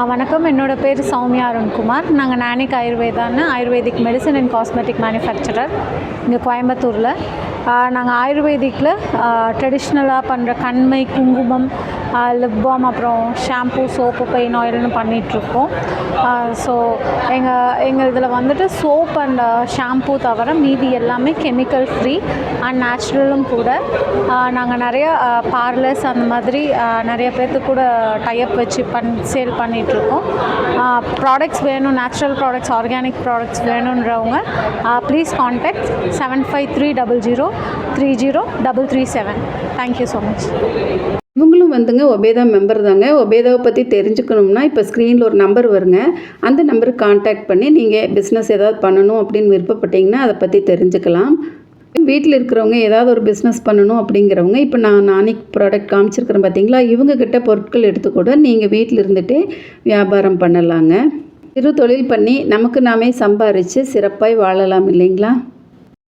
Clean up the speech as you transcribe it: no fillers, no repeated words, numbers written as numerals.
வணக்கம். என்னோட பேர் சௌமியா அருண்குமார். நாங்கள் நானிக் ஆயுர்வேதான்னு ayurvedic medicine and cosmetic manufacturer இங்கே கோயம்புத்தூரில். நாங்கள் ஆயுர்வேதிக்கில் ட்ரெடிஷ்னலாக பண்ணுற கண்மை, குங்குமம், லிப் பாம், அப்புறம் ஷாம்பூ, சோப்பு, பெயின் ஆயில்னு பண்ணிகிட்ருக்கோம். ஸோ எங்கள் இதில் வந்துட்டு சோப் அண்ட் ஷாம்பூ தவிர மீதி எல்லாமே கெமிக்கல் ஃப்ரீ அண்ட் நேச்சுரலும் கூட. நாங்கள் நிறைய பார்லர்ஸ் அந்த மாதிரி நிறைய பேர்த்துக்கு கூட டைப் வச்சு சேல் பண்ணிகிட்ருக்கோம். ப்ராடக்ட்ஸ் வேணும், நேச்சுரல் ப்ராடக்ட்ஸ், ஆர்கானிக் ப்ராடக்ட்ஸ் வேணுன்றவங்க please contact 7530030337. Thank you so much. இவங்களும் வந்துங்க ஒபேதா மெம்பர் தாங்க. ஒபேதாவை பற்றி தெரிஞ்சுக்கணும்னா இப்போ ஸ்க்ரீனில் ஒரு நம்பர் வருங்க, அந்த நம்பருக்கு கான்டாக்ட் பண்ணி நீங்கள் பிஸ்னஸ் ஏதாவது பண்ணணும் அப்படின்னு விருப்பப்பட்டீங்கன்னா அதை பற்றி தெரிஞ்சுக்கலாம். வீட்டில் இருக்கிறவங்க ஏதாவது ஒரு பிஸ்னஸ் பண்ணணும் அப்படிங்கிறவங்க இப்போ நான் நானிக் ப்ராடக்ட் காமிச்சிருக்கிறேன் பார்த்தீங்களா, இவங்கக்கிட்ட பொருட்கள் எடுத்துக்கூட நீங்கள் வீட்டில் இருந்துகிட்டே வியாபாரம் பண்ணலாங்க. சிறு தொழில் பண்ணி நமக்கு நாமே சம்பாரித்து சிறப்பாக வாழலாம் இல்லைங்களா?